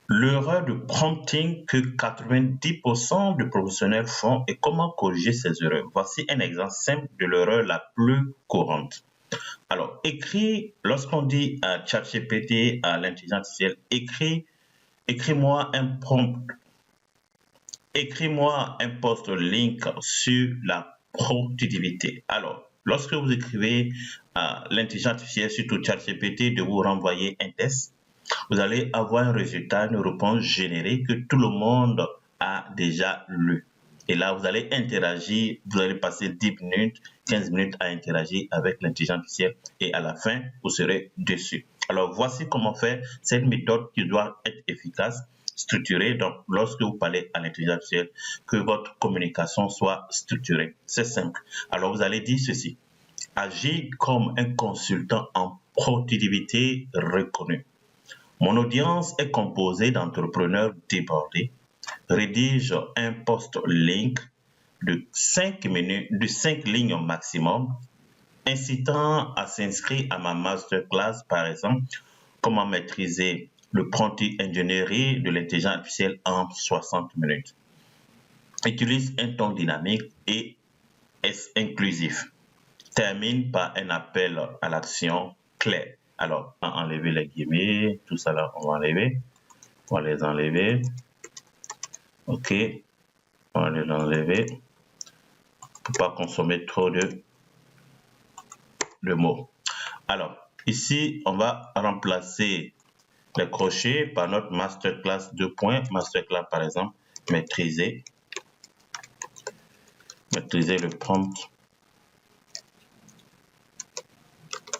l'erreur de prompting que 90% de professionnels font et comment corriger ces erreurs. Voici un exemple simple de l'erreur la plus courante. Alors, lorsqu'on dit à ChatGPT, à l'intelligence artificielle, écris-moi un prompt, écris-moi un post link sur la productivité. Alors, lorsque vous écrivez à l'intelligence artificielle, surtout ChatGPT, de vous renvoyer un test, vous allez avoir un résultat, une réponse générée que tout le monde a déjà lu. Et là, vous allez interagir, vous allez passer 10 minutes, 15 minutes à interagir avec l'intelligence artificielle et à la fin, vous serez dessus. Alors, voici comment faire cette méthode qui doit être efficace, structurée. Donc, lorsque vous parlez à l'intelligence artificielle, que votre communication soit structurée. C'est simple. Alors, vous allez dire ceci. Agir comme un consultant en productivité reconnu. Mon audience est composée d'entrepreneurs débordés. Rédige un post link de 5 lignes au maximum, incitant à s'inscrire à ma masterclass, par exemple, comment maîtriser le prompt engineering de l'intelligence artificielle en 60 minutes. Utilise un ton dynamique et est inclusif. Termine par un appel à l'action clair. Alors, enlever les guillemets, tout ça là, on va enlever. On va les enlever. OK. On va les enlever. Pour pas consommer trop de mots. Alors, ici, on va remplacer les crochets par notre masterclass 2 points. Masterclass, par exemple, maîtriser le prompt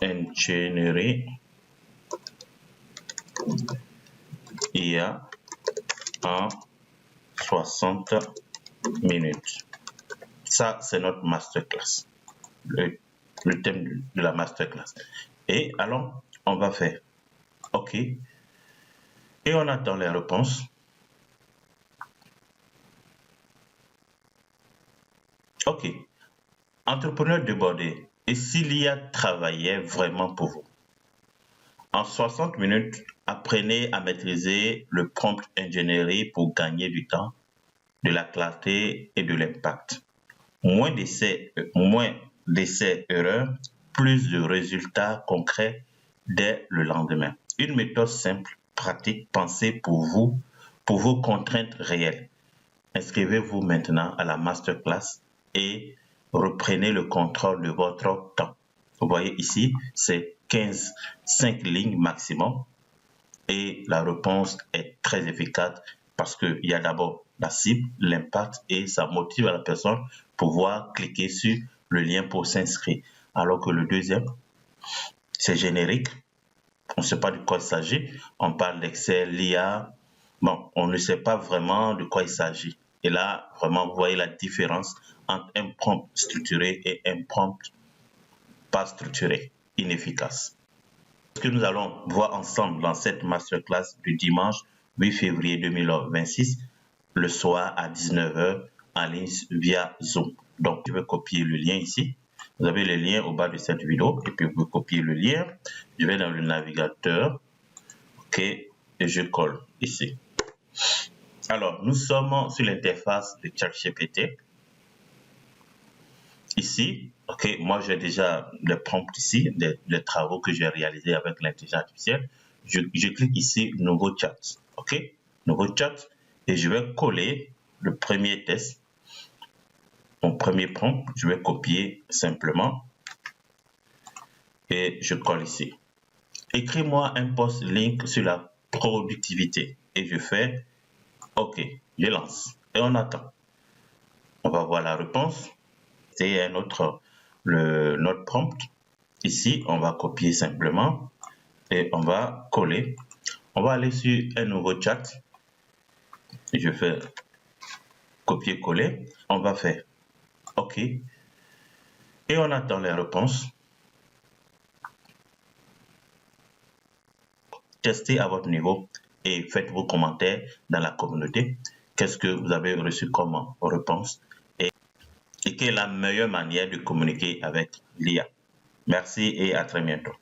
engineering IA en 60 minutes. Ça, c'est notre masterclass, le thème de la masterclass. Et alors, on va faire OK. Et on attend les réponses. OK. Entrepreneur débordé. Et s'il y a travaillé vraiment pour vous? En 60 minutes, apprenez à maîtriser le prompt engineering pour gagner du temps, de la clarté et de l'impact. Moins d'essais, erreurs, plus de résultats concrets dès le lendemain. Une méthode simple, pratique, pensée pour vous, pour vos contraintes réelles. Inscrivez-vous maintenant à la masterclass et reprenez le contrôle de votre temps. Vous voyez ici, c'est 5 lignes maximum et la réponse est très efficace parce qu'il y a d'abord la cible, l'impact et ça motive la personne pour pouvoir cliquer sur le lien pour s'inscrire. Alors que le deuxième, c'est générique, on ne sait pas de quoi il s'agit, on parle d'Excel, l'IA, bon, on ne sait pas vraiment de quoi il s'agit. Et là, vraiment, vous voyez la différence entre un prompt structuré et un prompt pas structuré, inefficace. Ce que nous allons voir ensemble dans cette masterclass du dimanche 8 février 2026, le soir à 19 h en ligne via Zoom. Donc, je vais copier le lien ici. Vous avez le lien au bas de cette vidéo et puis vous copiez le lien. Je vais dans le navigateur. OK, et je colle ici. Alors, nous sommes sur l'interface de ChatGPT. Ici, OK, moi j'ai déjà le prompt ici, les travaux que j'ai réalisés avec l'intelligence artificielle. Je clique ici, nouveau chat. OK, nouveau chat et je vais coller le premier test, mon premier prompt. Je vais copier simplement et je colle ici. Écris-moi un post link sur la productivité et je fais OK, je lance et on attend. On va voir la réponse. C'est notre prompt. Ici, on va copier simplement et on va coller. On va aller sur un nouveau chat. Je fais copier-coller. On va faire OK. Et on attend les réponses. Testez à votre niveau et faites vos commentaires dans la communauté. Qu'est-ce que vous avez reçu comme réponse et quelle est la meilleure manière de communiquer avec l'IA. Merci et à très bientôt.